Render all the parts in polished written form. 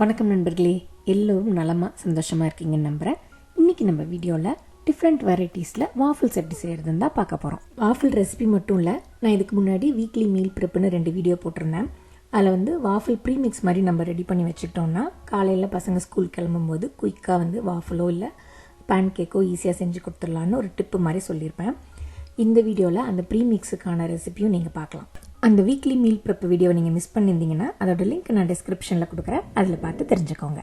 வணக்கம் நண்பர்களே, எல்லோரும் நலமாக சந்தோஷமாக இருக்கீங்கன்னு நம்புகிறேன். இன்றைக்கி நம்ம வீடியோவில் டிஃப்ரெண்ட் வெரைட்டிஸில் வாஃபிள்ஸ் எப்படி செய்கிறதுன்னு தான் பார்க்க போகிறோம். வாஃபிள் ரெசிபி மட்டும் இல்லை, நான் இதுக்கு முன்னாடி வீக்லி மீல் ப்ரிப்புன்னு 2 வீடியோ போட்டிருந்தேன். அதில் வாஃபிள் ப்ரீமிக்ஸ் மாதிரி நம்ம ரெடி பண்ணி வச்சுக்கிட்டோம்னா காலையில் பசங்க ஸ்கூல் கிளம்பும்போது குயிக்காக வாஃபிளோ இல்லை பேன் கேக்கோ ஈஸியாக செஞ்சு கொடுத்துடலான்னு ஒரு டிப்பு மாதிரி சொல்லியிருப்பேன். இந்த வீடியோவில் அந்த ப்ரீமிக்ஸுக்கான ரெசிபியும் நீங்கள் பார்க்கலாம். அந்த வீக்லி மீல் ப்ரெப் வீடியோவை நீங்கள் மிஸ் பண்ணியிருந்தீங்கன்னா அதோட லிங்க் நான் டிஸ்கிரிப்ஷனில் கொடுக்குறேன், அதில் பார்த்து தெரிஞ்சுக்கோங்க.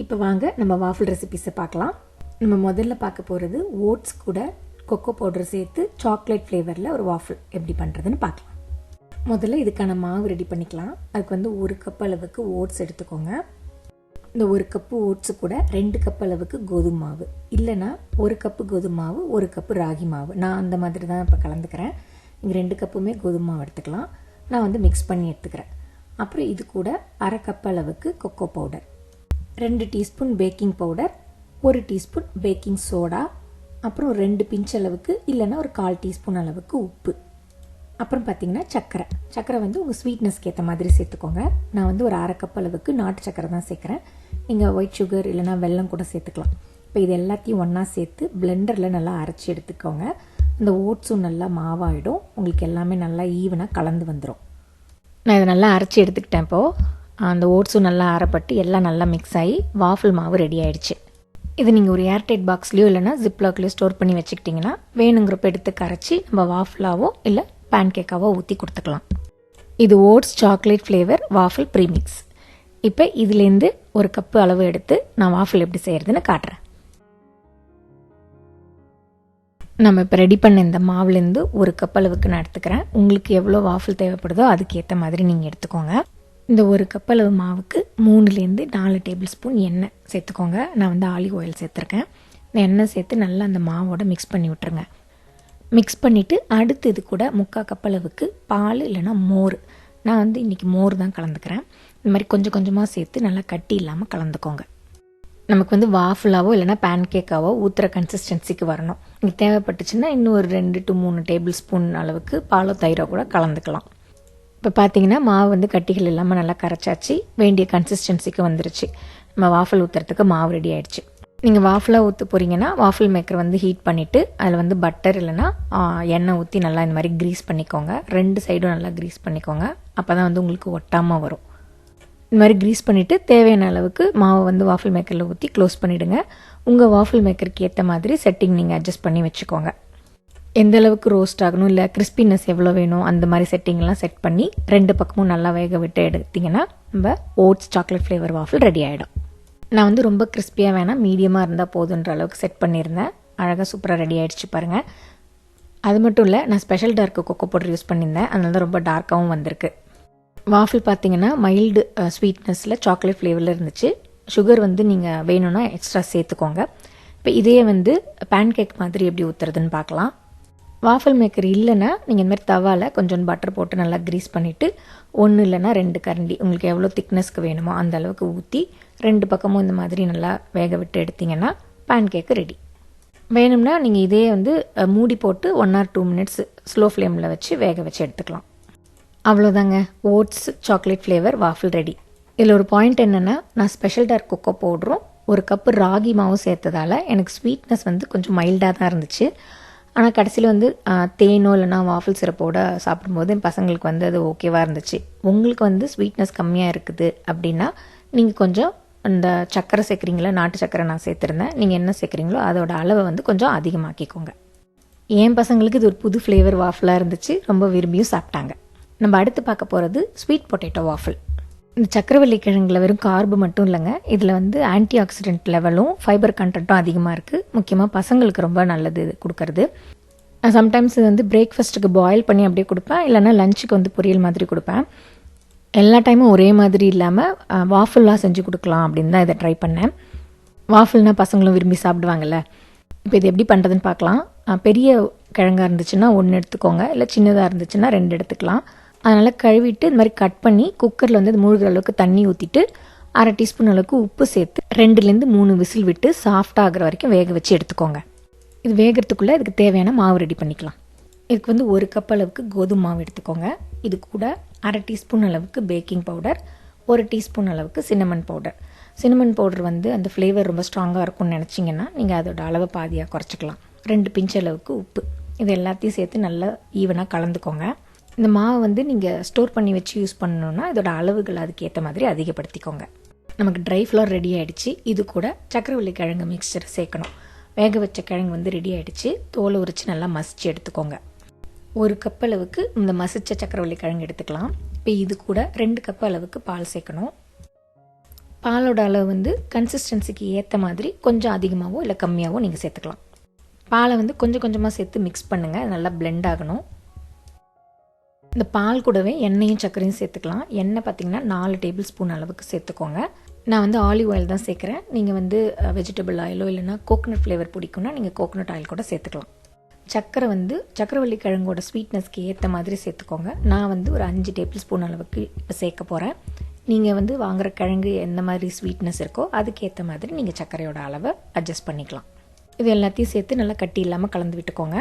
இப்போ வாங்க நம்ம வாஃபிள் ரெசிபிஸை பார்க்கலாம். நம்ம முதல்ல பார்க்க போகிறது ஓட்ஸ் கூட கொக்கோ பவுடர் சேர்த்து சாக்லேட் ஃப்ளேவரில் ஒரு வாஃபிள் எப்படி பண்ணுறதுன்னு பார்க்கலாம். முதல்ல இதுக்கான மாவு ரெடி பண்ணிக்கலாம். அதுக்கு 1 கப் அளவுக்கு ஓட்ஸ் எடுத்துக்கோங்க. இந்த 1 கப்பு ஓட்ஸு கூட 2 கப் அளவுக்கு கோதுமை மாவு, இல்லைனா 1 கப்பு கோதுமை மாவு 1 கப்பு ராகி மாவு, நான் அந்த மாதிரி தான் இப்போ கலந்துக்கிறேன். இங்கே 2 கப்புமே கோதுமை மாவு எடுத்துக்கலாம். நான் மிக்ஸ் பண்ணி எடுத்துக்கிறேன். அப்புறம் இது கூட 1/2 கப் அளவுக்கு cocoa powder, 2 teaspoon baking powder, 1 teaspoon baking soda, அப்புறம் 2 பிஞ்ச் அளவுக்கு இல்லைன்னா ஒரு 1/4 டீஸ்பூன் அளவுக்கு உப்பு, அப்புறம் பார்த்திங்கன்னா சர்க்கரை உங்கள் ஸ்வீட்னஸ்க்கு ஏற்ற மாதிரி சேர்த்துக்கோங்க. நான் ஒரு 1/2 கப் அளவுக்கு நாட்டு சர்க்கரை தான் சேர்க்குறேன். நீங்கள் ஒயிட் சுகர் இல்லைனா வெல்லம் கூட சேர்த்துக்கலாம். இப்போ இது எல்லாத்தையும் ஒன்றா சேர்த்து பிளெண்டரில் நல்லா அரைச்சி எடுத்துக்கோங்க. இந்த ஓட்ஸும் நல்லா மாவாயிடும், உங்களுக்கு எல்லாமே நல்லா ஈவனாக கலந்து வந்துடும். நான் இதை நல்லா அரைச்சி எடுத்துக்கிட்டேன். இப்போது அந்த ஓட்ஸும் நல்லா அரைப்பட்டு எல்லாம் நல்லா மிக்ஸ் ஆகி வாஃபிள் மாவு ரெடி ஆகிடுச்சு. இது நீங்கள் ஒரு ஏர்டைட் பாக்ஸ்லையோ இல்லைனா ஜிப்லாக்லையோ ஸ்டோர் பண்ணி வச்சுக்கிட்டிங்கன்னா வேணுங்கிறப்ப எடுத்து கரைச்சி நம்ம வாஃபிளாவோ இல்லை பேன் கேக்காவோ ஊற்றி கொடுத்துக்கலாம். இது oats chocolate flavour waffle premix. இப்போ இதுலேருந்து 1 கப்பு அளவு எடுத்து நான் வாஃபிள் எப்படி செய்கிறதுன்னு காட்டுறேன். நம்ம இப்போ ரெடி பண்ண இந்த மாவுலேருந்து 1 கப் அளவுக்கு நான் எடுத்துக்கிறேன். உங்களுக்கு எவ்வளோ வாஃபிள் தேவைப்படுதோ அதுக்கேற்ற மாதிரி நீங்கள் எடுத்துக்கோங்க. இந்த 1 கப் அளவு மாவுக்கு 3லேருந்து 4 டேபிள் ஸ்பூன் எண்ணெய் சேர்த்துக்கோங்க. நான் ஆலிவ் ஆயில் சேர்த்துருக்கேன். இந்த எண்ணெய் சேர்த்து நல்லா அந்த மாவோட மிக்ஸ் பண்ணி விட்டுருங்க. மிக்ஸ் பண்ணிவிட்டு அடுத்து இது கூட 3/4 கப் அளவுக்கு பால் இல்லைனா மோர், நான் இன்றைக்கி மோர் தான் கலந்துக்கிறேன். இந்த மாதிரி கொஞ்சம் கொஞ்சமாக சேர்த்து நல்லா கட்டி இல்லாமல் கலந்துக்கோங்க. நமக்கு வாஃபிளாவோ இல்லைனா பேன் கேக்காவோ ஊற்றுற கன்சிஸ்டன்சிக்கு வரணும். இங்கே தேவைப்பட்டுச்சுன்னா இன்னும் ஒரு 2 to 3 டேபிள் ஸ்பூன் அளவுக்கு பாலோ தயிரோ கூட கலந்துக்கலாம். இப்போ பார்த்தீங்கன்னா மாவு கட்டிகள் இல்லாமல் நல்லா கரைச்சாச்சு, வேண்டிய கன்சிஸ்டன்சிக்கு வந்துருச்சு. நம்ம வாஃபிள் ஊற்றுறதுக்கு மாவு ரெடி ஆகிடுச்சு. நீங்கள் வாஃபிளாக ஊற்ற போகிறீங்கன்னா வாஃபிள் மேக்கர் ஹீட் பண்ணிவிட்டு அதில் பட்டர் இல்லைனா எண்ணெய் ஊற்றி நல்லா இந்த மாதிரி க்ரீஸ் பண்ணிக்கோங்க. 2 சைடும் நல்லா க்ரீஸ் பண்ணிக்கோங்க. அப்போ தான் உங்களுக்கு ஒட்டாமல் வரும். இந்த மாதிரி க்ரீஸ் பண்ணிவிட்டு தேவையான அளவுக்கு மாவை வாஃபிள் மேக்கரில் ஊற்றி க்ளோஸ் பண்ணிவிடுங்க. உங்கள் வாஃபிள் மேக்கருக்கு ஏற்ற மாதிரி செட்டிங் நீங்கள் அட்ஜஸ்ட் பண்ணி வச்சுக்கோங்க. எந்த அளவுக்கு ரோஸ்ட் ஆகணும் இல்லை கிறிஸ்பினஸ் எவ்வளோ வேணும் அந்த மாதிரி செட்டிங்லாம் செட் பண்ணி 2 பக்கமும் நல்லா வேக விட்டு எடுத்திங்கன்னா நம்ம oats chocolate flavour waffle ready ஆகிடும். நான் ரொம்ப கிறிஸ்பியாக வேணாம், மீடியமாக இருந்தால் போதுன்ற அளவுக்கு செட் பண்ணியிருந்தேன். அழகாக சூப்பராக ரெடி ஆகிடுச்சு பாருங்கள். அது மட்டும் இல்லை, நான் special dark cocoa powder use பண்ணியிருந்தேன், அதனால தான் ரொம்ப டார்க்காகவும் வந்திருக்கு. வாஃபிள் பார்த்தீங்கன்னா மைல்டு ஸ்வீட்னஸில் சாக்லேட் ஃப்ளேவரில் இருந்துச்சு. சுகர் நீங்கள் வேணும்னா எக்ஸ்ட்ரா சேர்த்துக்கோங்க. இப்போ இதே பேன் கேக் மாதிரி எப்படி ஊற்றுறதுன்னு பார்க்கலாம். வாஃபிள் மேக்கர் இல்லைன்னா நீங்கள் இந்த மாதிரி தவாவில் கொஞ்சம் பட்டர் போட்டு நல்லா க்ரீஸ் பண்ணிவிட்டு 1 இல்லைனா 2 கரண்டி உங்களுக்கு எவ்வளோ திக்னஸ்க்கு வேணுமோ அந்த அளவுக்கு ஊற்றி 2 பக்கமும் இந்த மாதிரி நல்லா வேக விட்டு எடுத்திங்கன்னா பேன் கேக்கு ரெடி. வேணும்னா நீங்கள் இதே மூடி போட்டு 1 or 2 மினிட்ஸ் ஸ்லோ ஃப்ளேமில் வச்சு வேக வச்சு எடுத்துக்கலாம். அவ்வளோதாங்க, oats chocolate flavour waffle ready. இதில் ஒரு பாயிண்ட் என்னென்னா, நான் ஸ்பெஷல் டார்க் கொக்கோ பவுடரும் 1 கப்பு ராகி மாவும் சேர்த்ததால் எனக்கு ஸ்வீட்னஸ் கொஞ்சம் மைல்டாக தான் இருந்துச்சு. ஆனால் கடைசியில் தேனோ இல்லைனா வாஃபிள் சிரப்போட சாப்பிடும்போது என் பசங்களுக்கு அது ஓகேவாக இருந்துச்சு. உங்களுக்கு ஸ்வீட்னஸ் கம்மியாக இருக்குது அப்படின்னா நீங்கள் கொஞ்சம் அந்த சர்க்கரை சேர்க்குறீங்களா, நாட்டு சர்க்கரை நான் சேர்த்துருந்தேன், நீங்கள் என்ன சேர்க்குறீங்களோ அதோட அளவை கொஞ்சம் அதிகமாக்கிக்கோங்க. என் பசங்களுக்கு இது ஒரு புது ஃப்ளேவர் வாஃபிளாக இருந்துச்சு, ரொம்ப விரும்பியும் சாப்பிட்டாங்க. நம்ம அடுத்து பார்க்க போகிறது ஸ்வீட் பொட்டேட்டோ வாஃபிள். இந்த சக்கரவள்ளி கிழங்குல வெறும் கார்பு மட்டும் இல்லைங்க, இதில் ஆன்டி ஆக்சிடென்ட் லெவலும் ஃபைபர் கண்டென்ட்டும் அதிகமாக இருக்குது. முக்கியமாக பசங்களுக்கு ரொம்ப நல்லது இது கொடுக்கறது. நான் சம்டைம்ஸ் பிரேக்ஃபாஸ்ட்டுக்கு பாயில் பண்ணி அப்படியே கொடுப்பேன், இல்லைனா லஞ்சுக்கு பொரியல் மாதிரி கொடுப்பேன். எல்லா டைமும் ஒரே மாதிரி இல்லாமல் வாஃபிளாக செஞ்சு கொடுக்கலாம் அப்படின்னு தான் இதை ட்ரை பண்ணேன். வாஃபிள்னால் பசங்களும் விரும்பி சாப்பிடுவாங்கல்ல. இப்போ இது எப்படி பண்ணுறதுன்னு பார்க்கலாம். பெரிய கிழங்காக இருந்துச்சுன்னா 1 எடுத்துக்கோங்க, இல்லை சின்னதாக இருந்துச்சுன்னா 2 எடுத்துக்கலாம். அதனால் கழுவிட்டு இந்த மாதிரி கட் பண்ணி குக்கரில் அது மூழ்கிற அளவுக்கு தண்ணி ஊற்றிட்டு 1/2 டீஸ்பூன் அளவுக்கு உப்பு சேர்த்து 2லேருந்து 3 விசில் விட்டு சாஃப்டாக ஆகிற வரைக்கும் வேக வச்சு எடுத்துக்கோங்க. இது வேகிறதுக்குள்ளே இதுக்கு தேவையான மாவு ரெடி பண்ணிக்கலாம். இதுக்கு 1 கப் அளவுக்கு கோதுமை மாவு எடுத்துக்கோங்க. இது கூட 1/2 டீஸ்பூன் அளவுக்கு பேக்கிங் பவுடர், 1 டீஸ்பூன் அளவுக்கு சின்னமன் பவுடர். சின்னமன் பவுடர் வந்து அந்த ஃப்ளேவர் ரொம்ப ஸ்ட்ராங்காக இருக்கும்னு நினச்சிங்கன்னா நீங்கள் அதோட அளவை பாதியாக குறைச்சிக்கலாம். 2 பிஞ்ச் அளவுக்கு உப்பு. இது எல்லாத்தையும் சேர்த்து நல்லா ஈவனாக கலந்துக்கோங்க. இந்த மாவை வந்து நீங்கள் ஸ்டோர் பண்ணி வச்சு யூஸ் பண்ணணுன்னா இதோட அளவுகள் அதுக்கேற்ற மாதிரி அதிகப்படுத்திக்கோங்க. நமக்கு ட்ரை ஃப்ளவர் ரெடி ஆகிடுச்சு. இது கூட சக்கரவள்ளி கிழங்கு மிக்சர் சேர்க்கணும். வேக வச்ச கிழங்கு வந்து ரெடி ஆகிடுச்சு. தோலை உரித்து நல்லா மசிச்சு எடுத்துக்கோங்க. 1 கப் அளவுக்கு இந்த மசிச்ச சக்கரவள்ளி கிழங்கு எடுத்துக்கலாம். இப்போ இது கூட 2 கப் அளவுக்கு பால் சேர்க்கணும். பாலோட அளவு வந்து கன்சிஸ்டன்சிக்கு ஏற்ற மாதிரி கொஞ்சம் அதிகமாகவோ இல்லை கம்மியாகவோ நீங்கள் சேர்த்துக்கலாம். பாலை வந்து கொஞ்சம் கொஞ்சமாக சேர்த்து மிக்ஸ் பண்ணுங்கள். நல்லா பிளெண்ட் ஆகணும். இந்த பால் கூடவே எண்ணெயும் சர்க்கரையும் சேர்த்துக்கலாம். எண்ணெய் பார்த்திங்கன்னா 4 டேபிள் ஸ்பூன் அளவுக்கு சேர்த்துக்கோங்க. நான் வந்து ஆலிவ் ஆயில் தான் சேர்க்குறேன். நீங்கள் வந்து வெஜிடபிள் ஆயிலோ இல்லைனா கோகோனட் ஃப்ளேவர் பிடிக்கும்னா நீங்கள் கோகோனட் ஆயில் கூட சேர்த்துக்கலாம். சர்க்கரை வந்து சக்கரவள்ளி கிழங்கோட ஸ்வீட்னஸ்க்கு ஏற்ற மாதிரி சேர்த்துக்கோங்க. நான் வந்து ஒரு 5 டேபிள் ஸ்பூன் அளவுக்கு இப்போ சேர்க்க போகிறேன். நீங்கள் வந்து வாங்குகிற கிழங்கு எந்த மாதிரி ஸ்வீட்னஸ் இருக்கோ அதுக்கேற்ற மாதிரி நீங்கள் சர்க்கரையோட அளவை அட்ஜஸ்ட் பண்ணிக்கலாம். இது எல்லாத்தையும் சேர்த்து நல்லா கட்டி இல்லாமல் கலந்து விட்டுக்கோங்க.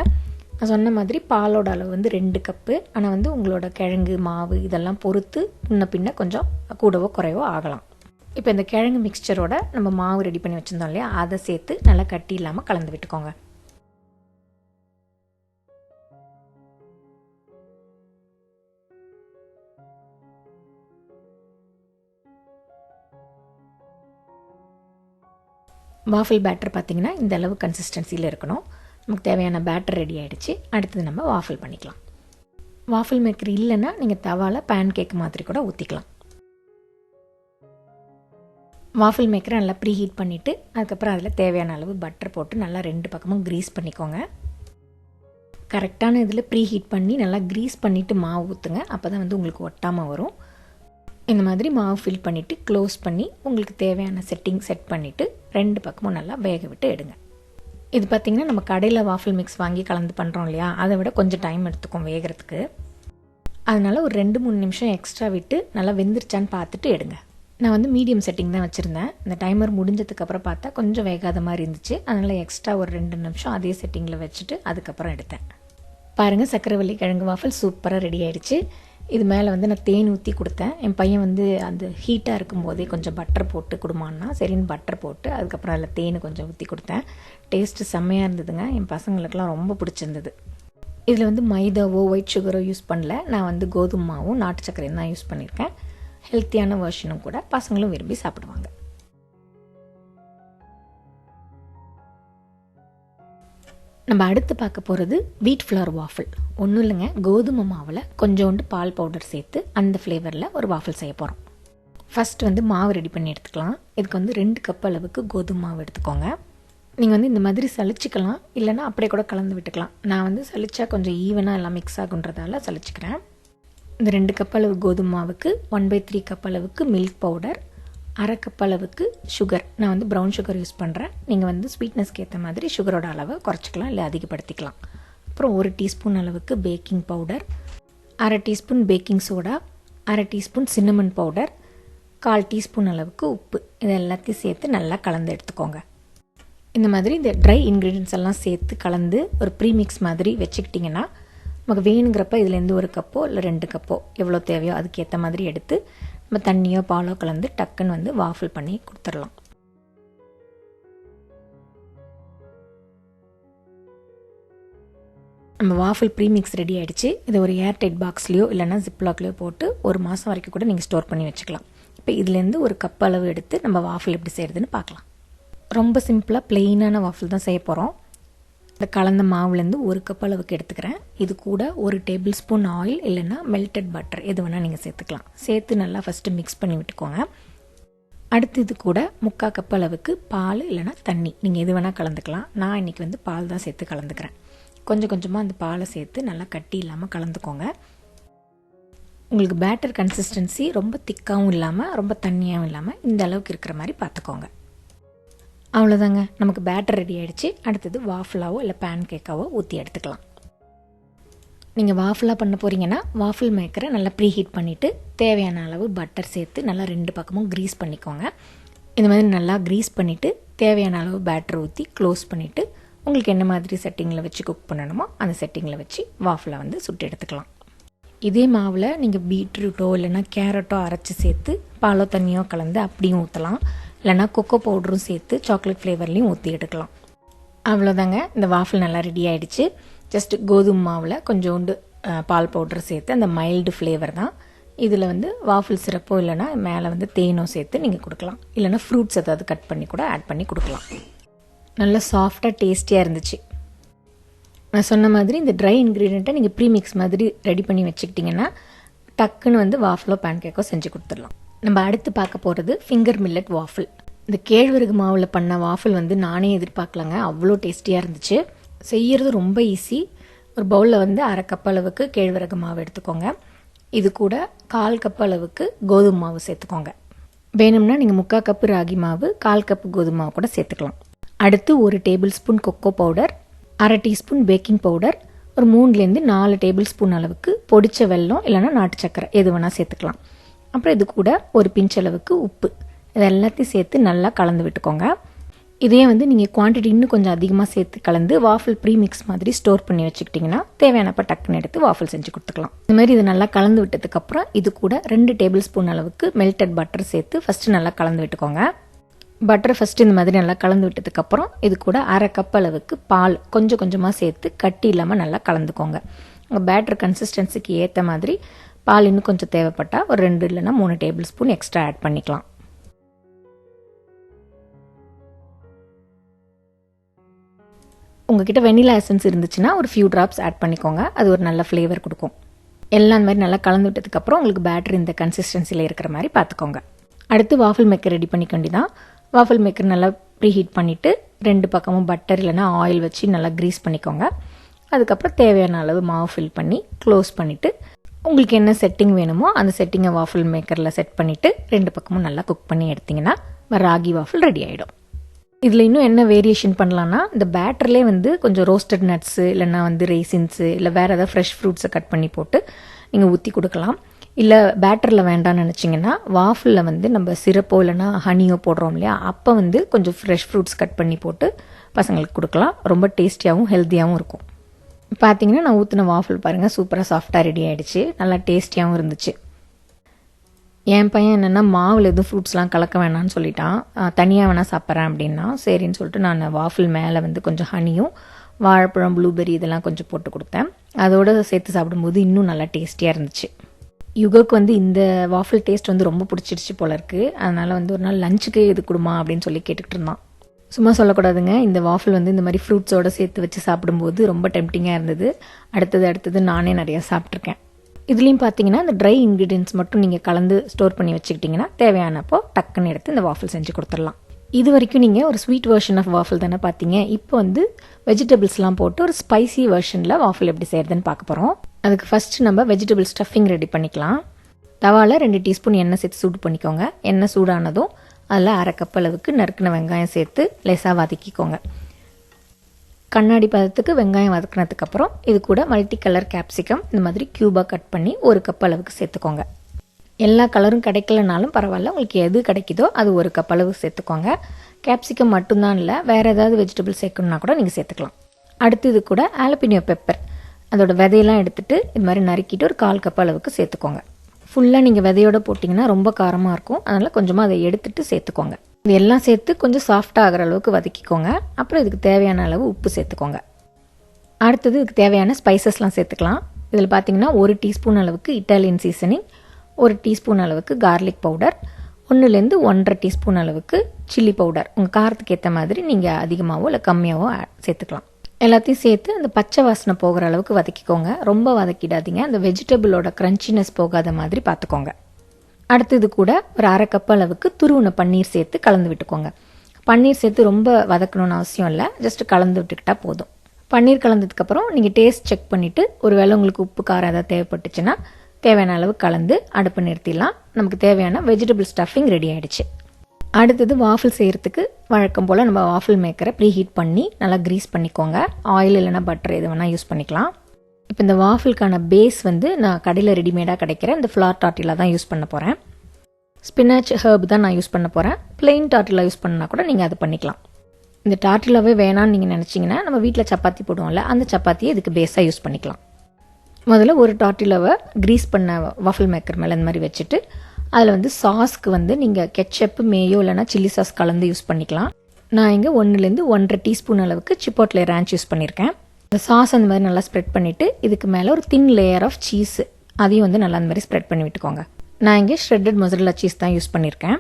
நான் சொன்ன மாதிரி பாலோட அளவு வந்து 2 கப்பு. ஆனால் வந்து உங்களோட கிழங்கு மாவு இதெல்லாம் பொறுத்து முன்ன பின்ன கொஞ்சம் கூடவோ குறைவோ ஆகலாம். இப்போ இந்த கிழங்கு மிக்சரோட நம்ம மாவு ரெடி பண்ணி வச்சுருந்தோம் இல்லையா, அதை சேர்த்து நல்லா கட்டி இல்லாமல் கலந்து விட்டுக்கோங்க. வாஃபிள் பேட்டர் பார்த்திங்கன்னா இந்த அளவு கன்சிஸ்டன்சியில் இருக்கணும். நமக்கு தேவையான பேட்டர் ரெடி ஆகிடுச்சு. அடுத்தது நம்ம வாஃபிள் பண்ணிக்கலாம். வாஃபிள் மேக்கர் இல்லைன்னா நீங்கள் தவாவில் பேன் கேக் மாதிரி கூட ஊற்றிக்கலாம். வாஃபிள் மேக்கரை நல்லா ப்ரீ ஹீட் பண்ணிவிட்டு அதுக்கப்புறம் அதில் தேவையான அளவு பட்டர் போட்டு நல்லா 2 பக்கமும் க்ரீஸ் பண்ணிக்கோங்க. கரெக்டான இதில் ப்ரீ ஹீட் பண்ணி நல்லா க்ரீஸ் பண்ணிவிட்டு மாவு ஊற்றுங்க. அப்போ தான் வந்து உங்களுக்கு ஒட்டாமல் வரும். இந்த மாதிரி மாவு ஃபில் பண்ணிவிட்டு க்ளோஸ் பண்ணி உங்களுக்கு தேவையான செட்டிங் செட் பண்ணிவிட்டு 2 பக்கமும் நல்லா வேக விட்டு எடுங்க. இது பார்த்திங்கன்னா நம்ம கடையில் வாஃபிள் மிக்ஸ் வாங்கி கலந்து பண்ணுறோம் இல்லையா, அதை விட கொஞ்சம் டைம் எடுத்துக்கும் வேகிறதுக்கு. அதனால் ஒரு 2-3 நிமிஷம் எக்ஸ்ட்ரா விட்டு நல்லா வெந்துருச்சான்னு பார்த்துட்டு எடுங்க. நான் வந்து மீடியம் செட்டிங் தான் வச்சுருந்தேன். இந்த டைமர் முடிஞ்சதுக்கப்புறம் பார்த்தா கொஞ்சம் வேகாத மாதிரி இருந்துச்சு. அதனால் எக்ஸ்ட்ரா ஒரு 2 நிமிஷம் அதே செட்டிங்கில் வச்சுட்டு அதுக்கப்புறம் எடுத்தேன். பாருங்கள், சக்கரவள்ளி கிழங்கு வாஃபிள் சூப்பராக ரெடி ஆகிடுச்சு. இது மேலே வந்து நான் தேன் ஊற்றி கொடுத்தேன். என் பையன் வந்து அந்த ஹீட்டாக இருக்கும்போதே கொஞ்சம் பட்டர் போட்டு கொடுமான்னா சரின்னு பட்டர் போட்டு அதுக்கப்புறம் அதில் தேன் கொஞ்சம் ஊற்றி கொடுத்தேன். டேஸ்ட்டு செம்மையாக இருந்ததுங்க. என் பசங்களுக்கெல்லாம் ரொம்ப பிடிச்சிருந்தது. இதில் வந்து மைதாவோ ஒயிட் சுகரோ யூஸ் பண்ணல. நான் வந்து கோதுமை மாவும் நாட்டு சர்க்கரையும் தான் யூஸ் பண்ணியிருக்கேன். ஹெல்த்தியான வெர்ஷனும் கூட, பசங்களும் விரும்பி சாப்பிடுவாங்க. நம்ம அடுத்து பார்க்க போகிறது வீட் ஃப்ளவர் வாஃபிள். ஒன்றும் இல்லைங்க, கோதுமை மாவில் கொஞ்சோண்டு பால் பவுடர் சேர்த்து அந்த ஃப்ளேவரில் ஒரு வாஃபிள் செய்ய போகிறோம். ஃபஸ்ட்டு வந்து மாவு ரெடி பண்ணி எடுத்துக்கலாம். இதுக்கு வந்து 2 கப் அளவுக்கு கோதுமை மாவு எடுத்துக்கோங்க. நீங்கள் வந்து இந்த மாதிரி சலிச்சிக்கலாம், இல்லைனா அப்படியே கூட கலந்து விட்டுக்கலாம். நான் வந்து சலிச்சா கொஞ்சம் ஈவனாக எல்லாம் மிக்ஸ் ஆகுன்றதால சலிச்சிக்கிறேன். இந்த 2 கப் அளவு கோதுமை மாவுக்கு 1/3 கப் அளவுக்கு மில்க் பவுடர், 1/2 கப் அளவுக்கு சுகர். நான் வந்து ப்ரௌன் சுகர் யூஸ் பண்ணுறேன். நீங்கள் வந்து ஸ்வீட்னஸ்க்கு ஏற்ற மாதிரி சுகரோட அளவை குறைச்சிக்கலாம் இல்லை அதிகப்படுத்திக்கலாம். அப்புறம் 1 டீஸ்பூன் அளவுக்கு baking powder, 1/2 teaspoon baking soda, 1/2 teaspoon cinnamon powder, 1/4 teaspoon அளவுக்கு உப்பு. இது எல்லாத்தையும் சேர்த்து நல்லா கலந்து எடுத்துக்கோங்க. இந்த மாதிரி இந்த ட்ரை இன்க்ரீடியன்ஸ் எல்லாம் சேர்த்து கலந்து ஒரு ப்ரீமிக்ஸ் மாதிரி வச்சுக்கிட்டிங்கன்னா நமக்கு வேணுங்கிறப்ப இதுலேருந்து 1 கப்போ இல்லை 2 கப்போ எவ்வளோ தேவையோ அதுக்கேற்ற மாதிரி எடுத்து நம்ம தண்ணியோ பாலோ கலந்து டக்குன்னு வந்து வாஃபிள் பண்ணி கொடுத்துடலாம். நம்ம வாஃபிள் ப்ரீமிக்ஸ் ரெடி ஆகிடுச்சு. இதை ஒரு ஏர்டைட் பாக்ஸ்லையோ இல்லைனா ஜிப்லாக்லையோ போட்டு 1 மாதம் வரைக்கும் கூட நீங்கள் ஸ்டோர் பண்ணி வச்சுக்கலாம். இப்போ இதுலேருந்து 1 கப் அளவு எடுத்து நம்ம வாஃபிள் எப்படி செய்கிறதுன்னு பார்க்கலாம். ரொம்ப சிம்பிளாக ப்ளெயினான வாஃபிள் தான் செய்ய போகிறோம். இந்த கலந்த மாவுலேருந்து 1 கப் அளவுக்கு எடுத்துக்கிறேன். இது கூட 1 டேபிள் ஸ்பூன் ஆயில் இல்லைன்னா மெல்டட் பட்டர் எது வேணால் நீங்கள் சேர்த்துக்கலாம். சேர்த்து நல்லா ஃபஸ்ட்டு மிக்ஸ் பண்ணி விட்டுக்கோங்க. அடுத்து இது கூட 3/4 கப் அளவுக்கு பால் இல்லைனா தண்ணி நீங்கள் எது வேணால் கலந்துக்கலாம். நான் இன்றைக்கி வந்து பால் தான் சேர்த்து கலந்துக்கிறேன். கொஞ்சம் கொஞ்சமாக அந்த பாலை சேர்த்து நல்லா கட்டி இல்லாமல் கலந்துக்கோங்க. உங்களுக்கு பேட்டர் கன்சிஸ்டன்சி ரொம்ப திக்காகவும் இல்லாமல் ரொம்ப தண்ணியாகவும் இல்லாமல் இந்த அளவுக்கு இருக்கிற மாதிரி பார்த்துக்கோங்க. அவ்வளோதாங்க, நமக்கு பேட்டர் ரெடி ஆகிடுச்சு. அடுத்தது வாஃபிளாவோ இல்லை பேன் கேக்காவோ ஊற்றி எடுத்துக்கலாம். நீங்கள் வாஃபிளாக பண்ண போகிறீங்கன்னா வாஃபிள் மேக்கரை நல்லா ப்ரீ ஹீட் பண்ணிவிட்டு தேவையான அளவு பட்டர் சேர்த்து நல்லா 2 பக்கமும் க்ரீஸ் பண்ணிக்கோங்க. இந்த மாதிரி நல்லா க்ரீஸ் பண்ணிவிட்டு தேவையான அளவு பேட்டர் ஊற்றி க்ளோஸ் பண்ணிவிட்டு உங்களுக்கு என்ன மாதிரி செட்டிங்கில் வச்சு குக் பண்ணணுமோ அந்த செட்டிங்கில் வச்சு வாஃபிளை வந்து சுட்டு எடுத்துக்கலாம். இதே மாவில் நீங்கள் பீட்ரூட்டோ இல்லைனா கேரட்டோ அரைச்சி சேர்த்து பாலோ தண்ணியோ கலந்து அப்படியும் ஊற்றலாம். இல்லைனா கொக்கோ பவுடரும் சேர்த்து சாக்லேட் ஃப்ளேவர்லேயும் ஊற்றி எடுக்கலாம். அவ்வளோதாங்க, இந்த வாஃபிள் நல்லா ரெடி ஆகிடுச்சு. ஜஸ்ட் கோதுமை மாவில் கொஞ்சோண்டு பால் பவுடர் சேர்த்து அந்த மைல்டு ஃப்ளேவர் தான். இதில் வாஃபிள் சிரப்போ இல்லைனா மேலே தேனோ சேர்த்து நீங்கள் கொடுக்கலாம். இல்லைனா ஃப்ரூட்ஸ் ஏதாவது கட் பண்ணி கூட ஆட் பண்ணி கொடுக்கலாம். நல்லா சாஃப்டாக டேஸ்டியாக இருந்துச்சு. நான் சொன்ன மாதிரி இந்த ட்ரை இன்க்ரீடியண்ட்டை நீங்கள் ப்ரீமிக்ஸ் மாதிரி ரெடி பண்ணி வச்சுக்கிட்டிங்கன்னா டக்குன்னு வாஃபிளோ பேன்கேக்கோ செஞ்சு கொடுத்துடலாம். நம்ம அடுத்து பார்க்க போகிறது ஃபிங்கர் மில்லட் வாஃபிள். இந்த கேழ்வரகு மாவில் பண்ண வாஃபிள் நானே எதிர்பார்க்கலாங்க, அவ்வளோ டேஸ்டியாக இருந்துச்சு. செய்கிறது ரொம்ப ஈஸி. ஒரு பவுலில் அரை கப் அளவுக்கு கேழ்வரகு மாவு எடுத்துக்கோங்க. இது கூட 1/4 கப் அளவுக்கு கோதுமை மாவு சேர்த்துக்கோங்க. வேணும்னா நீங்கள் 3/4 கப்பு ராகி மாவு, 1/4 கப்பு கோதுமை மாவு கூட சேர்த்துக்கலாம். அடுத்து 1 டேபிள் ஸ்பூன் கொக்கோ பவுடர், அரை டீஸ்பூன் பேக்கிங் பவுடர், ஒரு 3லேருந்து 4 டேபிள் ஸ்பூன் அளவுக்கு பொடிச்ச வெல்லம் இல்லைனா நாட்டு சக்கரை எது வேணால் சேர்த்துக்கலாம். அப்புறம் இது கூட ஒரு பிஞ்ச் அளவுக்கு உப்பு, இது எல்லாத்தையும் சேர்த்து நல்லா கலந்து விட்டுக்கோங்க. இதே நீங்கள் குவான்டிட்டி இன்னும் கொஞ்சம் அதிகமாக சேர்த்து கலந்து வாஃபிள் ப்ரீமிக்ஸ் மாதிரி ஸ்டோர் பண்ணி வச்சுக்கிட்டிங்கன்னா தேவையானப்போ டக்குன்னு எடுத்து வாஃபிள் செஞ்சு கொடுத்துக்கலாம். இந்த மாதிரி இது நல்லா கலந்து விட்டதுக்கப்புறம் இது கூட 2 டேபிள் ஸ்பூன் அளவுக்கு மெல்டட் பட்டர் சேர்த்து ஃபஸ்ட்டு நல்லா கலந்து விட்டுக்கோங்க. பட்டர் ஃபஸ்ட்டு இந்த மாதிரி நல்லா கலந்து விட்டதுக்கப்புறம் இது கூட அரை கப் அளவுக்கு பால் கொஞ்சம் கொஞ்சமாக சேர்த்து கட்டி இல்லாமல் நல்லா கலந்துக்கோங்க. உங்கள் பேட்டர் கன்சிஸ்டன்சிக்கு ஏற்ற மாதிரி பால் இன்னும் கொஞ்சம் தேவைப்பட்டால் ஒரு 2 இல்லைனா 3 டேபிள் ஸ்பூன் எக்ஸ்ட்ரா ஆட் பண்ணிக்கலாம். உங்ககிட்ட வெனிலா எசன்ஸ் இருந்துச்சுன்னா ஒரு ஃபியூ ட்ராப்ஸ் ஆட் பண்ணிக்கோங்க, அது ஒரு நல்ல ஃப்ளேவர் கொடுக்கும். எல்லாம் இந்த மாதிரி நல்லா கலந்து விட்டதுக்கப்புறம் உங்களுக்கு பேட்டர் இந்த கன்சிஸ்டன்சியில் இருக்கிற மாதிரி பார்த்துக்கோங்க. அடுத்து வாஃபிள் மேக்கர் ரெடி பண்ணிக்க வேண்டியதான். வாஃபிள் மேக்கர் நல்லா ப்ரீஹீட் பண்ணிவிட்டு 2 பக்கமும் பட்டர் இல்லைனா ஆயில் வச்சு நல்லா க்ரீஸ் பண்ணிக்கோங்க. அதுக்கப்புறம் தேவையான அளவு மாவு ஃபில் பண்ணி க்ளோஸ் பண்ணிவிட்டு உங்களுக்கு என்ன செட்டிங் வேணுமோ அந்த செட்டிங்கை வாஃபிள் மேக்கரில் செட் பண்ணிவிட்டு 2 பக்கமும் நல்லா குக் பண்ணி எடுத்திங்கன்னா ராகி வாஃபிள் ரெடி ஆகிடும். இதில் இன்னும் என்ன வேரியேஷன் பண்ணலான்னா, இந்த பேட்டர்லேயே கொஞ்சம் ரோஸ்டட் நட்ஸு இல்லைனா ரெய்சின்ஸு இல்லை வேறு ஏதாவது ஃப்ரெஷ் ஃப்ரூட்ஸை கட் பண்ணி போட்டு நீங்கள் ஊற்றி கொடுக்கலாம். இல்லை பேட்டரில் வேண்டாம்னு நினச்சிங்கன்னா வாஃபிளில் நம்ம சிரப்போ இல்லைனா ஹனியோ போடுறோம் இல்லையா, அப்போ கொஞ்சம் ஃப்ரெஷ் ஃப்ரூட்ஸ் கட் பண்ணி போட்டு பசங்களுக்கு கொடுக்கலாம். ரொம்ப டேஸ்டியாகவும் ஹெல்த்தியாகவும் இருக்கும். பார்த்தீங்கன்னா நான் ஊற்றின வாஃபிள் பாருங்கள், சூப்பராக சாஃப்டாக ரெடி ஆகிடுச்சு. நல்லா டேஸ்டியாகவும் இருந்துச்சு. என் பையன் என்னென்னா மாவில் எதுவும் ஃப்ரூட்ஸ்லாம் கலக்க வேணான்னு சொல்லிட்டான். தனியாக வேணால் சாப்பிட்றேன் அப்படின்னா சரின்னு சொல்லிட்டு நான் வாஃபிள் மேலே கொஞ்சம் ஹனியும் வாழைப்பழம் ப்ளூபெர்ரி இதெல்லாம் கொஞ்சம் போட்டு கொடுத்தேன். அதோடு சேர்த்து சாப்பிடும்போது இன்னும் நல்லா டேஸ்டியாக இருந்துச்சு. யுகோக்கு இந்த வாஃபிள் டேஸ்ட் ரொம்ப பிடிச்சிருச்சு போல இருக்குது. அதனால் ஒரு நாள் லஞ்சுக்கு இது கொடுமா அப்படின்னு சொல்லி கேட்டுக்கிட்டு இருந்தான். சும்மா சொல்லக்கூடாதுங்க, இந்த வாஃபிள் இந்த மாதிரி ஃப்ரூட்ஸோடு சேர்த்து வச்சு சாப்பிடும்போது ரொம்ப டெம்டிங்காக இருந்தது. அடுத்தது நானே நிறையா சாப்பிட்ருக்கேன். இதுலேயும் பார்த்தீங்கன்னா இந்த ட்ரை இன்க்ரீடியன்ட்ஸ் மட்டும் நீங்கள் கலந்து ஸ்டோர் பண்ணி வச்சுக்கிட்டிங்கன்னா தேவையானப்போ டக்குன்னு எடுத்து இந்த வாஃபிள் செஞ்சு கொடுத்துடலாம். இது வரைக்கும் நீங்கள் ஒரு ஸ்வீட் வெர்ஷன் ஆஃப் வாஃபிள் தானே பார்த்தீங்க. இப்போ வெஜிடபிள்ஸ்லாம் போட்டு ஒரு ஸ்பைசி வெர்ஷனில் வாஃபிள் எப்படி செய்கிறதுன்னு பார்க்க போகிறோம். அதுக்கு ஃபஸ்ட்டு நம்ம வெஜிடபிள் ஸ்டஃபிங் ரெடி பண்ணிக்கலாம். தவாவில் 2 டீஸ்பூன் எண்ணெய் சேர்த்து சூடு பண்ணிக்கோங்க. எண்ணெய் சூடானதும் அதில் அரை கப் அளவுக்கு நறுக்கின வெங்காயம் சேர்த்து லேசாக வதக்கிக்கோங்க. கண்ணாடி பதத்துக்கு வெங்காயம் வதக்கினதுக்கப்புறம் இது கூட மல்டி கலர் கேப்சிகம் இந்த மாதிரி க்யூபாக கட் பண்ணி 1 கப் அளவுக்கு சேர்த்துக்கோங்க. எல்லா கலரும் கிடைக்கலனாலும் பரவாயில்ல, உங்களுக்கு எது கிடைக்குதோ அது 1 கப் அளவு சேர்த்துக்கோங்க. கேப்சிகம் மட்டும்தான் இல்லை, வேறு ஏதாவது வெஜிடபிள் சேர்க்கணுன்னா கூட நீங்கள் சேர்த்துக்கலாம். அடுத்து இது கூட ஆலப்பினியோ பெப்பர், அதோட விதையெல்லாம் எடுத்துகிட்டு இது மாதிரி நறுக்கிட்டு ஒரு 1/4 கப் அளவுக்கு சேர்த்துக்கோங்க. ஃபுல்லாக நீங்கள் விதையோடு போட்டிங்கன்னா ரொம்ப காரமாக இருக்கும். அதனால் கொஞ்சமாக அதை எடுத்துகிட்டு சேர்த்துக்கோங்க. இது எல்லாம் சேர்த்து கொஞ்சம் சாஃப்டாக ஆகிற அளவுக்கு வதக்கிக்கோங்க. அப்புறம் இதுக்கு தேவையான அளவு உப்பு சேர்த்துக்கோங்க. அடுத்தது இதுக்கு தேவையான ஸ்பைசஸ்லாம் சேர்த்துக்கலாம். இதில் பார்த்தீங்கன்னா 1 டீஸ்பூன் அளவுக்கு இட்டாலியன் சீசனிங், 1 டீஸ்பூன் அளவுக்கு கார்லிக் பவுடர், 1லேருந்து 1.5 டீஸ்பூன் அளவுக்கு சில்லி பவுடர். உங்கள் காரத்துக்கு ஏற்ற மாதிரி நீங்கள் அதிகமாகவோ இல்லை கம்மியாகவோ சேர்த்துக்கலாம். எல்லாத்தையும் சேர்த்து அந்த பச்சை வாசனை போகிற அளவுக்கு வதக்கிக்கோங்க. ரொம்ப வதக்கிடாதீங்க, அந்த வெஜிடபிளோட க்ரன்ச்சினஸ் போகாத மாதிரி பார்த்துக்கோங்க. அடுத்தது கூட ஒரு அரை கப் அளவுக்கு துருவின பன்னீர் சேர்த்து கலந்து விட்டுக்கோங்க. பன்னீர் சேர்த்து ரொம்ப வதக்கணும்னு அவசியம் இல்லை, ஜஸ்ட் கலந்து விட்டுக்கிட்டால் போதும். பன்னீர் கலந்ததுக்கப்புறம் நீங்கள் டேஸ்ட் செக் பண்ணிவிட்டு ஒரு வேளை உங்களுக்கு உப்பு காரம் ஏதாவது தேவைப்பட்டுச்சுன்னா தேவையான அளவு கலந்து அடுப்பு நிறுத்திடலாம். நமக்கு தேவையான வெஜிடபிள் ஸ்டஃபிங் ரெடி ஆகிடுச்சு. அடுத்தது வாஃபிள் செய்கிறதுக்கு வழக்கம் போல் நம்ம வாஃபிள் மேக்கரை ப்ரீஹீட் பண்ணி நல்லா க்ரீஸ் பண்ணிக்கோங்க. ஆயில் இல்லைனா பட்டர் எது வேணால் யூஸ் பண்ணிக்கலாம். இப்போ இந்த வாஃபிள்கான பேஸ் நான் கடையில் ரெடிமேடாக கிடைக்கிற இந்த ஃப்ளார் டார்ட்டிலா தான் யூஸ் பண்ண போகிறேன். ஸ்பினாச் ஹர்ப் தான் நான் யூஸ் பண்ண போகிறேன். பிளெயின் டார்ட்டிலா யூஸ் பண்ணால் கூட நீங்கள் அது பண்ணிக்கலாம். இந்த டார்ட்டிலாவே வேணான்னு நீங்கள் நினச்சிங்கன்னா நம்ம வீட்டில் சப்பாத்தி போடுவோம்ல, அந்த சப்பாத்தியை இதுக்கு பேஸாக யூஸ் பண்ணிக்கலாம். முதல்ல ஒரு டார்ட்டிலாவை க்ரீஸ் பண்ண வாஃபிள் மேக்கர் மேலே இந்த மாதிரி வச்சுட்டு அதில் வந்து சாஸ்க்கு வந்து நீங்கள் கெச்சப்பு மேயோ இல்லைனா சில்லி சாஸ் கலந்து யூஸ் பண்ணிக்கலாம். நான் இங்கே 1 to 1.5 டீஸ்பூன் அளவுக்கு சிப்போட்லே ரேன்ச் யூஸ் பண்ணியிருக்கேன். இந்த சாஸ் அந்த மாதிரி நல்லா ஸ்ப்ரெட் பண்ணிவிட்டு இதுக்கு மேலே ஒரு தின் லேயர் ஆஃப் சீஸ் அதையும் வந்து நல்லா அந்த மாதிரி ஸ்ப்ரெட் பண்ணி விட்டுக்கோங்க. நான் இங்கே ஷ்ரெட்டட் மொசரல்லா சீஸ் தான் யூஸ் பண்ணியிருக்கேன்.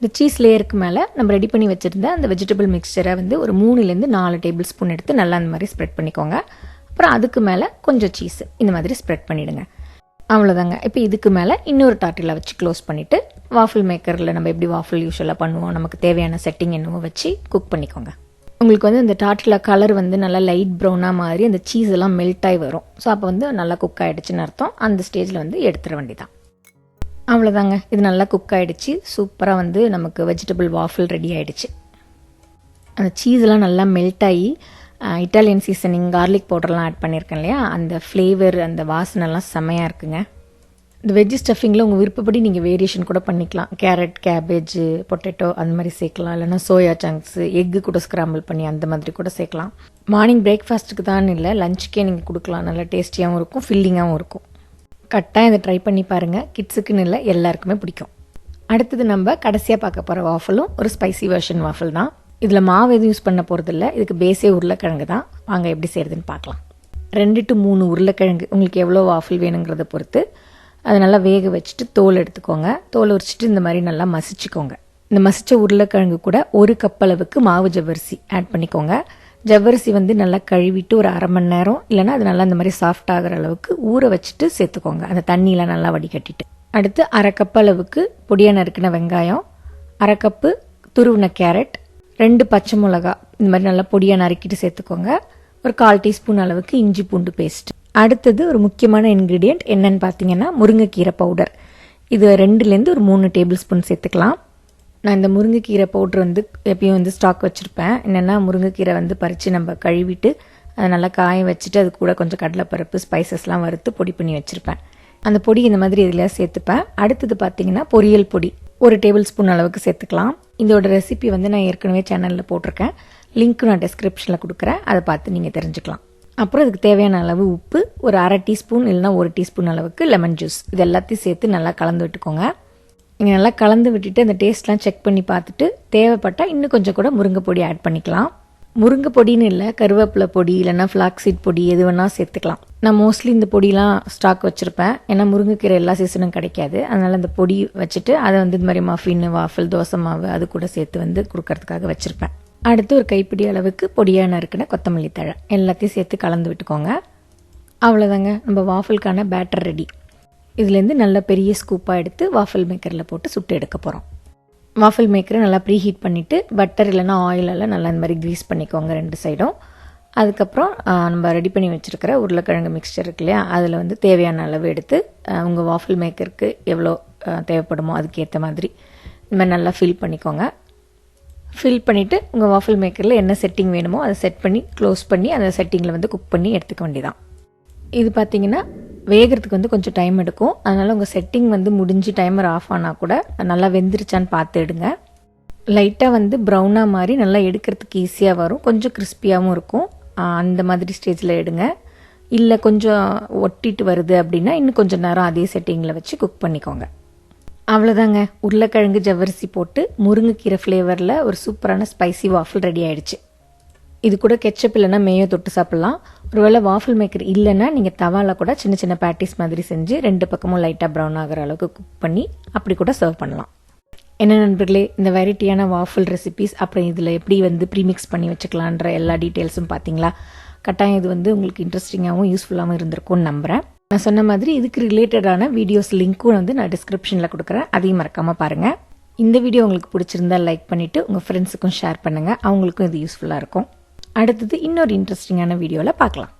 இந்த சீஸ் லேயருக்கு மேலே நம்ம ரெடி பண்ணி வச்சுருந்த அந்த வெஜிடபிள் மிக்சரை வந்து ஒரு 3 to 4 டேபிள் ஸ்பூன் எடுத்து நல்லா அந்த மாதிரி ஸ்ப்ரெட் பண்ணிக்கோங்க. அப்புறம் அதுக்கு மேலே கொஞ்சம் சீஸ் இந்த மாதிரி ஸ்ப்ரெட் பண்ணிவிடுங்க. அவ்வளோதாங்க. இப்போ இதுக்கு மேலே இன்னொரு டார்ட்டிலா வச்சு க்ளோஸ் பண்ணிவிட்டு வாஃபிள் மேக்கரில் நம்ம எப்படி வாஃபிள் யூஸ்வலாக பண்ணுவோம் நமக்கு தேவையான செட்டிங் என்னவோ வச்சு குக் பண்ணிக்கோங்க. உங்களுக்கு வந்து இந்த டார்ட்டிலா கலர் வந்து நல்லா லைட் ப்ரௌனாக மாதிரி அந்த சீஸ் எல்லாம் மெல்ட் ஆகி வரும். ஸோ அப்போ வந்து நல்லா குக் ஆகிடுச்சுன்னு அர்த்தம். அந்த ஸ்டேஜில் வந்து எடுத்துட வேண்டியதான். அவ்வளோதாங்க. இது நல்லா குக் ஆகிடுச்சு. சூப்பராக வந்து நமக்கு வெஜிடபிள் வாஃபிள் ரெடி ஆகிடுச்சு. அந்த சீஸ்லாம் நல்லா மெல்ட் ஆகி இட்டாலியன் சீசனிங் கார்லிக் பவுடர்லாம் ஆட் பண்ணியிருக்கேன் இல்லையா, அந்த ஃப்ளேவர் அந்த வாசனைலாம் செம்மையாக இருக்குங்க. இந்த வெஜ்ஜு ஸ்டஃபிங்கில் உங்கள் விருப்பப்படி நீங்கள் வேரியேஷன் கூட பண்ணிக்கலாம். கேரட், கேபேஜ், பொட்டேட்டோ அந்த மாதிரி சேர்க்கலாம். இல்லைனா சோயா சங்க்ஸு, எக்கு கூட ஸ்க்ராம்பிள் பண்ணி அந்த மாதிரி கூட சேர்க்கலாம். மார்னிங் பிரேக்ஃபாஸ்ட்டுக்கு தான் இல்லை, லஞ்சுக்கே நீங்கள் கொடுக்கலாம். நல்லா டேஸ்டியாகவும் இருக்கும், ஃபில்லிங்காகவும் இருக்கும். கரெக்டாக இதை ட்ரை பண்ணி பாருங்கள். கிட்ஸுக்குன்னு இல்லை, எல்லாருக்குமே பிடிக்கும். அடுத்தது நம்ம கடைசியாக பார்க்க போகிற வாஃபிளும் ஒரு ஸ்பைசி வெர்ஷன் வாஃபிள் தான். இதில் மாவு எதுவும் யூஸ் பண்ண போகிறதில்ல. இதுக்கு பேஸே உருளைக்கிழங்கு தான். வாங்க எப்படி செய்கிறதுன்னு பார்க்கலாம். 2 to 3 உருளைக்கிழங்கு உங்களுக்கு எவ்வளோ வாஃபிள் வேணுங்கிறத பொறுத்து அதை நல்லா வேக வச்சுட்டு தோல் எடுத்துக்கோங்க. தோல் உரிச்சிட்டு இந்த மாதிரி நல்லா மசிச்சுக்கோங்க. இந்த மசித்த உருளைக்கிழங்கு கூட 1 கப் அளவுக்கு மாவு ஜவ்வரிசி ஆட் பண்ணிக்கோங்க. ஜவ்வரிசி வந்து நல்லா கழுவிட்டு ஒரு 1/2 மணி நேரம் இல்லைனா அது நல்லா இந்த மாதிரி சாஃப்ட் ஆகிற அளவுக்கு ஊற வச்சுட்டு சேர்த்துக்கோங்க. அந்த தண்ணியெலாம் நல்லா வடிகட்டிட்டு. அடுத்து 1/2 கப் அளவுக்கு பொடியாக நறுக்கின வெங்காயம், 1/2 கப்பு துருவின கேரட், 2 பச்சை மிளகா இந்த மாதிரி நல்லா பொடியாக நறுக்கிட்டு சேர்த்துக்கோங்க. ஒரு 1/4 டீஸ்பூன் அளவுக்கு இஞ்சி பூண்டு பேஸ்ட். அடுத்தது ஒரு முக்கியமான இன்க்ரீடியன்ட் என்னன்னு பார்த்தீங்கன்னா முருங்கைக்கீரை பவுடர். இது 2 to 3 டேபிள் ஸ்பூன் சேர்த்துக்கலாம். நான் இந்த முருங்கைக்கீரை பவுடர் வந்து எப்பயும் வந்து ஸ்டாக் வச்சுருப்பேன். என்னென்னா முருங்கைக்கீரை வந்து பறித்து நம்ம கழுவிட்டு அதை நல்லா காய வச்சுட்டு அது கூட கொஞ்சம் கடலைப்பருப்பு ஸ்பைசஸ்லாம் வறுத்து பொடி பண்ணி வச்சுருப்பேன். அந்த பொடி இந்த மாதிரி இதில் சேர்த்துப்பேன். அடுத்தது பார்த்தீங்கன்னா பொரியல் பொடி 1 டேபிள் ஸ்பூன் அளவுக்கு சேர்த்துக்கலாம். இதோட ரெசிபி வந்து நான் ஏற்கனவே சேனலில் போட்டிருக்கேன். லிங்க் நான் டிஸ்கிரிப்ஷனில் கொடுக்குறேன். அதை பார்த்து நீங்கள் தெரிஞ்சுக்கலாம். அப்புறம் இதுக்கு தேவையான அளவு உப்பு, ஒரு 1/2 டீஸ்பூன் இல்லைனா 1 டீஸ்பூன் அளவுக்கு லெமன் ஜூஸ், இது எல்லாத்தையும் சேர்த்து நல்லா கலந்து விட்டுக்கோங்க. நீங்கள் நல்லா கலந்து விட்டுட்டு அந்த டேஸ்ட்லாம் செக் பண்ணி பார்த்துட்டு தேவைப்பட்டால் இன்னும் கொஞ்சம் கூட முருங்கை பொடி ஆட் பண்ணிக்கலாம். முருங்கை பொடின்னு இல்லை, கருவேப்பிலை பொடி இல்லைனா ஃப்ளாக்ஸீட் பொடி எது வேணால் சேர்த்துக்கலாம். நான் மோஸ்ட்லி இந்த பொடியெலாம் ஸ்டாக் வச்சுருப்பேன். ஏன்னா முருங்கைக்கீரை எல்லா சீசனும் கிடைக்காது. அதனால் அந்த பொடி வச்சுட்டு அதை வந்து இந்த மாதிரி மஃபின், வாஃபிள், தோசை மாவு அது கூட சேர்த்து வந்து கொடுக்கறதுக்காக வச்சுருப்பேன். அடுத்து ஒரு கைப்பிடி அளவுக்கு பொடியாக நறுக்கின கொத்தமல்லி தழை எல்லாத்தையும் சேர்த்து கலந்து விட்டுக்கோங்க. அவ்வளோதாங்க, நம்ம வாஃபிள்கான பேட்டர் ரெடி. இதுலேருந்து நல்ல பெரிய ஸ்கூப்பாக எடுத்து வாஃபிள் மேக்கரில் போட்டு சுட்டு எடுக்க போகிறோம். வாஃபிள் மேக்கரை நல்லா ப்ரீ ஹீட் பண்ணிவிட்டு பட்டர் இல்லைனா ஆயிலெல்லாம் நல்லா இந்த மாதிரி க்ரீஸ் பண்ணிக்கோங்க 2 சைடும். அதுக்கப்புறம் நம்ம ரெடி பண்ணி வச்சுருக்கிற உருளைக்கிழங்கு மிக்சர் இருக்கு இல்லையா, அதில் வந்து தேவையான அளவு எடுத்து உங்கள் வாஃபிள் மேக்கருக்கு எவ்வளோ தேவைப்படுமோ அதுக்கேற்ற மாதிரி இந்த மாதிரி நல்லா ஃபில் பண்ணிக்கோங்க. ஃபில் பண்ணிவிட்டு உங்கள் வாஃபிள் மேக்கரில் என்ன செட்டிங் வேணுமோ அதை செட் பண்ணி க்ளோஸ் பண்ணி அந்த செட்டிங்கில் வந்து குக் பண்ணி எடுத்துக்க வேண்டியதான். இது பார்த்திங்கன்னா வேகிறதுக்கு வந்து கொஞ்சம் டைம் எடுக்கும். அதனால் உங்கள் செட்டிங் வந்து முடிஞ்சு டைமர் ஆஃப் ஆனால் கூட நல்லா வெந்துருச்சான்னு பார்த்து எடுங்க. லைட்டாக வந்து ப்ரௌனாக மாதிரி நல்லா எடுக்கிறதுக்கு ஈஸியாக வரும், கொஞ்சம் கிறிஸ்பியாகவும் இருக்கும். அந்த மாதிரி ஸ்டேஜில் எடுங்க. இல்லை கொஞ்சம் ஒட்டிட்டு வருது அப்படின்னா இன்னும் கொஞ்சம் நேரம் அதே செட்டிங்கில் வச்சு குக் பண்ணிக்கோங்க. அவ்வளோதாங்க, உருளைக்கிழங்கு ஜவ்வரிசி போட்டு முருங்கைக்கீரை ஃப்ளேவரில் ஒரு சூப்பரான ஸ்பைசி வாஃபிள் ரெடி ஆகிடுச்சு. இது கூட கெச்சப் இல்லைனா மேயோ தொட்டு சாப்பிட்லாம். ஒருவேளை வாஃபிள் மேக்கர் இல்லைன்னா நீங்கள் தவாவில் கூட சின்ன சின்ன பேட்டிஸ் மாதிரி செஞ்சு 2 பக்கமும் லைட்டாக ப்ரௌன் ஆகிற அளவுக்கு குக் பண்ணி அப்படி கூட சர்வ் பண்ணலாம். என்ன நண்பர்களே, இந்த வெரைட்டியான வாஃபிள் ரெசிபீஸ் அப்புறம் இதில் எப்படி வந்து ப்ரீமிக்ஸ் பண்ணி வச்சுக்கலான்ற எல்லா டீட்டெயில்ஸும் பார்த்தீங்களா? கட்டாயம் இது வந்து உங்களுக்கு இன்ட்ரெஸ்டிங்காகவும் யூஸ்ஃபுல்லாகவும் இருந்திருக்கும்னு நம்புகிறேன். நான் சொன்ன மாதிரி இதுக்கு ரிலேட்டடான வீடியோஸ் லிங்க்கும் வந்து நான் டிஸ்கிரிப்ஷனில் கொடுக்குறேன், அதையும் மறக்காமல் பாருங்கள். இந்த வீடியோ உங்களுக்கு பிடிச்சிருந்தா லைக் பண்ணிவிட்டு உங்கள் ஃப்ரெண்ட்ஸுக்கும் ஷேர் பண்ணுங்கள், அவங்களுக்கும் இது யூஸ்ஃபுல்லாக இருக்கும். அடுத்தது இன்னொரு இன்ட்ரெஸ்டிங்கான வீடியோவில் பார்க்கலாம்.